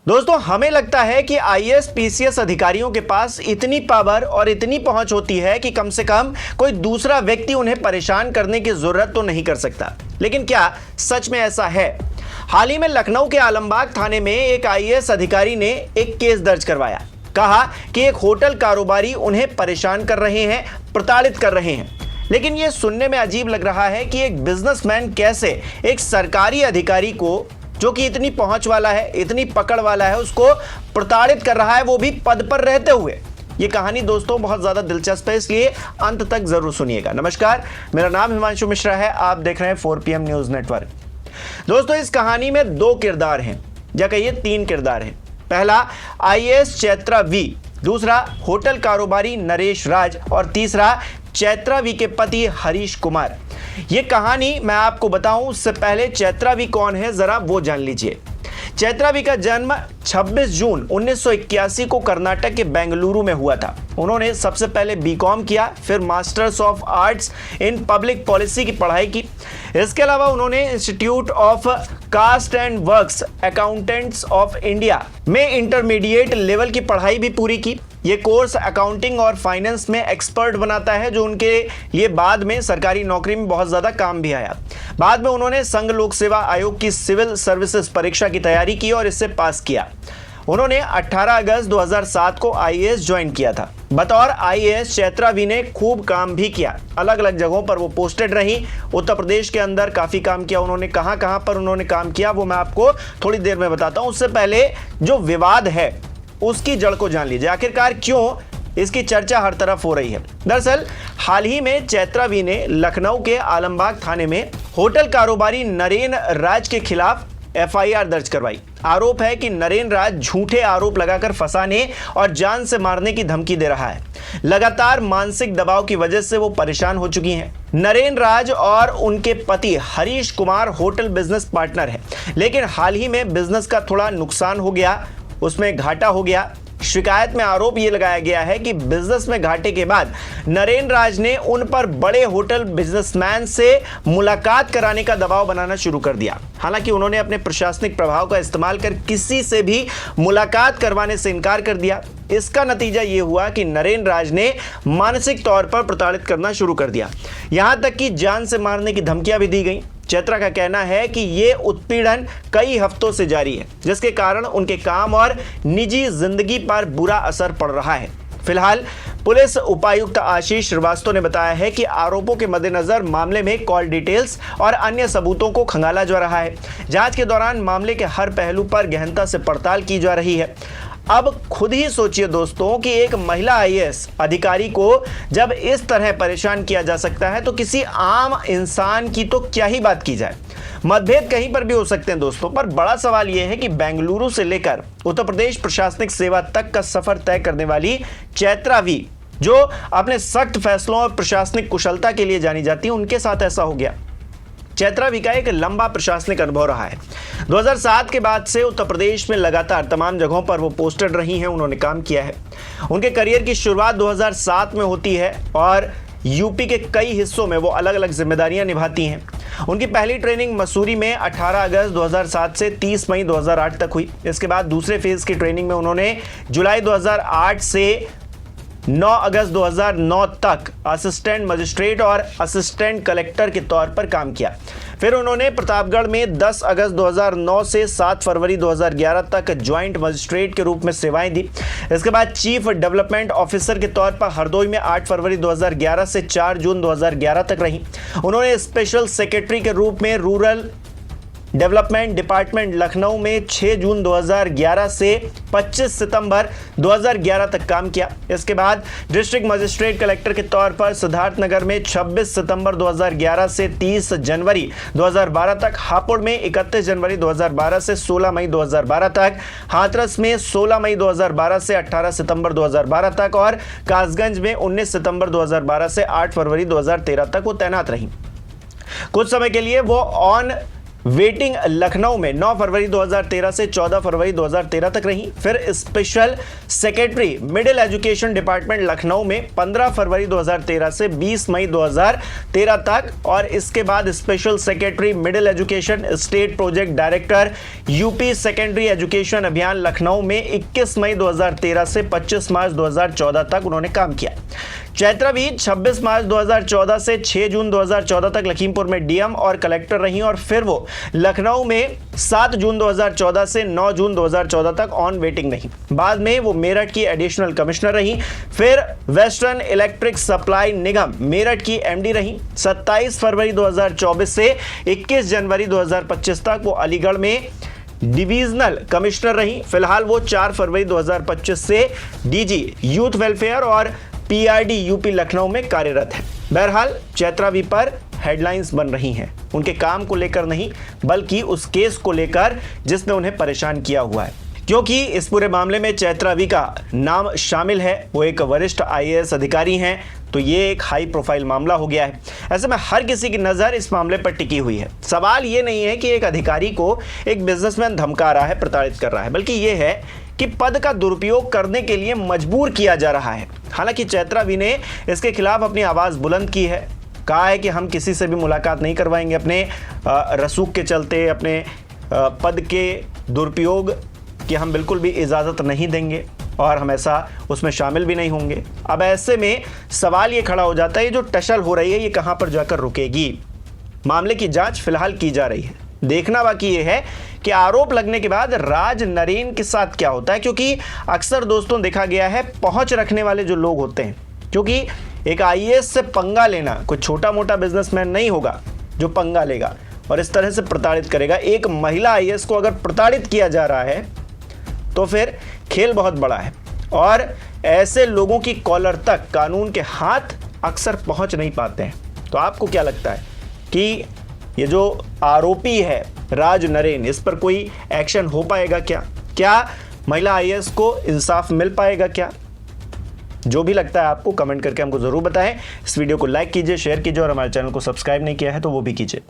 दोस्तों, हमें लगता है कि आईएएस पीसीएस अधिकारियों के पास इतनी पावर और इतनी पहुंच होती है कि कम से कम कोई दूसरा व्यक्ति उन्हें परेशान करने की जरूरत तो नहीं कर सकता। लेकिन क्या सच में ऐसा है? हाल ही में लखनऊ के आलमबाग थाने में एक आईएएस अधिकारी ने एक केस दर्ज करवाया। कहा कि एक होटल कारोबारी उन्हें परेशान कर रहे हैं, प्रताड़ित कर रहे हैं। लेकिन यह सुनने में अजीब लग रहा है कि एक बिजनेसमैन कैसे एक सरकारी अधिकारी को, जो कि इतनी पहुंच वाला है, इतनी पकड़ वाला है, उसको प्रताड़ित कर रहा है, वो भी पद पर रहते हुए। ये कहानी दोस्तों बहुत ज्यादा दिलचस्प है, इसलिए अंत तक जरूर सुनिएगा। नमस्कार, मेरा नाम हिमांशु मिश्रा है, आप देख रहे हैं 4PM न्यूज नेटवर्क। दोस्तों, इस कहानी में दो किरदार हैं, या कहिए तीन किरदार हैं। पहला आईएएस चैत्रा वी, दूसरा होटल कारोबारी नरेश राज और तीसरा चैत्रा वी के पति हरीश कुमार। ये कहानी मैं आपको बताऊं उससे पहले चैत्रा वी कौन है जरा वो जान लीजिए। चैत्रा वी का जन्म 26 जून 1981 को कर्नाटक के बेंगलुरु में हुआ था। उन्होंने सबसे पहले बीकॉम किया, फिर masters of arts in public policy की पढ़ाई की। इसके अलावा उन्होंने institute of cost and works accountants of India में इंटरमीडिएट लेवल की पढ़ाई भी पूरी की। ये कोर्स अकाउंटिंग और फाइनेंस में एक्सपर्ट बनाता है, जो उनके लिए बाद में सरकारी नौकरी में बहुत ज़्यादा काम भी आया। बाद में उन्होंने संघ लोक सेवा आयोग की सिविल सर्विसेज परीक्षा की तैयारी की और इससे पास किया। उन्होंने 18 अगस्त 2007 को आईएएस ज्वाइन किया था। बतौर आईएएस चैत्रा वी ने खूब काम भी किया, अलग अलग जगहों पर वो पोस्टेड रही। उत्तर प्रदेश के अंदर काफ़ी काम किया उन्होंने। कहाँ कहाँ पर उन्होंने काम किया वो मैं आपको थोड़ी देर में बताता हूँ। उससे पहले जो विवाद है उसकी जड़ को जान लीजिए, आखिरकार क्यों इसकी चर्चा हर तरफ हो रही है। दरअसल हाल ही में चैत्रा वी ने लखनऊ के आलमबाग थाने में होटल कारोबारी नरेन राज के खिलाफ एफआईआर दर्ज करवाई। आरोप है कि नरेन राज झूठे आरोप लगाकर फंसाने और जान से मारने की धमकी दे रहा है। लगातार मानसिक दबाव की वजह से वो परेशान हो चुकी हैं। नरेन राज और उनके पति Harish Kumar hotel business partner हैं, लेकिन हाल ही में बिजनेस का थोड़ा नुकसान हो गया, उसमें घाटा हो गया। शिकायत में आरोप यह लगाया गया है कि बिजनेस में घाटे के बाद नरेन राज ने उन पर बड़े होटल बिजनेसमैन से मुलाकात कराने का दबाव बनाना शुरू कर दिया। हालांकि उन्होंने अपने प्रशासनिक प्रभाव का इस्तेमाल कर किसी से भी मुलाकात करवाने से इनकार कर दिया। इसका नतीजा यह हुआ कि नरेन राज ने मानसिक तौर पर प्रताड़ित करना शुरू कर दिया, यहां तक कि जान से मारने की धमकियां भी दी गई। चैत्रा का कहना है कि ये उत्पीड़न कई हफ्तों से जारी है, जिसके कारण उनके काम और निजी जिंदगी पर बुरा असर पड़ रहा है। फिलहाल पुलिस उपायुक्त आशीष श्रीवास्तव ने बताया है कि आरोपों के मद्देनजर मामले में कॉल डिटेल्स और अन्य सबूतों को खंगाला जा रहा है। जांच के दौरान मामले के हर पहलू पर गहनता से पड़ताल की जा रही है। अब खुद ही सोचिए दोस्तों कि एक महिला आईएएस अधिकारी को जब इस तरह परेशान किया जा सकता है तो किसी आम इंसान की तो क्या ही बात की जाए। मतभेद कहीं पर भी हो सकते हैं दोस्तों, पर बड़ा सवाल यह है कि बेंगलुरु से लेकर उत्तर प्रदेश प्रशासनिक सेवा तक का सफर तय करने वाली चैत्रा वी, जो अपने सख्त फैसलों और प्रशासनिक कुशलता के लिए जानी जाती है, उनके साथ ऐसा हो गया। चैत्रा वी का एक लंबा प्रशासनिक अनुभव रहा है। 2007 के बाद से उत्तर प्रदेश में लगातार तमाम जगहों पर वो पोस्टेड रही हैं, उन्होंने काम किया है। उनके करियर की शुरुआत 2007 में होती है और यूपी के कई हिस्सों में वो अलग अलग जिम्मेदारियां निभाती हैं। उनकी पहली ट्रेनिंग मसूरी में 18 अगस्त 2007 से 30 मई 2008 तक हुई। इसके बाद दूसरे फेज की ट्रेनिंग में उन्होंने जुलाई 2008 से 9 अगस्त 2009 तक असिस्टेंट मजिस्ट्रेट और असिस्टेंट कलेक्टर के तौर पर काम किया। फिर उन्होंने प्रतापगढ़ में 10 अगस्त 2009 से 7 फरवरी 2011 तक ज्वाइंट मजिस्ट्रेट के रूप में सेवाएं दी। इसके बाद चीफ डेवलपमेंट ऑफिसर के तौर पर हरदोई में 8 फरवरी 2011 से 4 जून 2011 तक रही। उन्होंने स्पेशल सेक्रेटरी के रूप में रूरल डेवलपमेंट डिपार्टमेंट लखनऊ में 6 जून 2011 से 25 सितंबर 2011 तक काम किया। इसके बाद डिस्ट्रिक्ट मजिस्ट्रेट कलेक्टर के तौर पर सिद्धार्थनगर में 26 सितंबर 2011 से 30 जनवरी 2012 तक, हापुड़ में 31 जनवरी 2012 से 16 मई 2012 तक, हाथरस में 16 मई 2012 से 18 सितंबर 2012 तक और कासगंज में 19 सितंबर 2012 से 8 फरवरी 2013 तक वो तैनात रही। कुछ समय के लिए वो ऑन वेटिंग लखनऊ में 9 फरवरी 2013 से 14 फरवरी 2013 तक रही। फिर special secretary middle education department Lucknow में 15 फरवरी 2013 से 20 मई 2013 तक, और इसके बाद special secretary middle education state project director UP secondary education अभियान लखनऊ में 21 मई 2013 से 25 मार्च 2014 तक उन्होंने काम किया। चैत्रा भी 26 मार्च 2014 से 6 जून 2014 तक लखीमपुर में डीएम और कलेक्टर रही, और फिर वो लखनऊ में 7 जून 2014 से 9 जून 2014 तक ऑन वेटिंग रही। बाद में वो मेरठ की एडिशनल कमिश्नर रही। फिर वेस्टर्न इलेक्ट्रिक सप्लाई निगम मेरठ की एमडी रही। 27 फरवरी 2024 से 21 जनवरी 2025 तक वो अलीगढ़ में डिविजनल कमिश्नर रही। फिलहाल वो 4 फरवरी 2025 से डीजी यूथ वेलफेयर और पीआरडी यूपी लखनऊ में कार्यरत है। बहरहाल चैत्रावी पर हेडलाइंस बन रही हैं, उनके काम को लेकर नहीं बल्कि उस केस को लेकर जिसने उन्हें परेशान किया हुआ है, क्योंकि इस पूरे मामले में चैत्रावी का नाम शामिल है। वो एक वरिष्ठ आईएएस अधिकारी हैं, तो ये एक हाई प्रोफाइल मामला हो गया है। ऐसे में हर किसी की नज़र इस मामले पर टिकी हुई है। सवाल ये नहीं है कि एक अधिकारी को एक बिजनेसमैन धमका रहा है, प्रताड़ित कर रहा है, बल्कि ये है कि पद का दुरुपयोग करने के लिए मजबूर किया जा रहा है। हालांकि चैत्रावी ने इसके खिलाफ अपनी आवाज़ बुलंद की है, कहा है कि हम किसी से भी मुलाकात नहीं करवाएंगे अपने रसूख के चलते, अपने पद के दुरुपयोग की हम बिल्कुल भी इजाज़त नहीं देंगे और हम ऐसा उसमें शामिल भी नहीं होंगे। अब ऐसे में सवाल ये खड़ा हो जाता है, ये जो टशल हो रही है ये कहाँ पर जाकर रुकेगी? मामले की जांच फिलहाल की जा रही है। देखना बाकी ये है कि आरोप लगने के बाद राज नरेन के साथ क्या होता है, क्योंकि अक्सर दोस्तों देखा गया है पहुंच रखने वाले जो लोग होते हैं, क्योंकि एक आईएएस से पंगा लेना कोई छोटा मोटा बिजनेसमैन नहीं होगा जो पंगा लेगा और इस तरह से प्रताड़ित करेगा। एक महिला आईएएस को अगर प्रताड़ित किया जा रहा है तो फिर खेल बहुत बड़ा है, और ऐसे लोगों की कॉलर तक कानून के हाथ अक्सर पहुंच नहीं पाते हैं। तो आपको क्या लगता है कि ये जो आरोपी है राज नरेन, इस पर कोई एक्शन हो पाएगा क्या महिला आईएएस को इंसाफ मिल पाएगा क्या? जो भी लगता है आपको कमेंट करके हमको ज़रूर बताएं। इस वीडियो को लाइक कीजिए, शेयर कीजिए, और हमारे चैनल को सब्सक्राइब नहीं किया है तो वो भी कीजिए।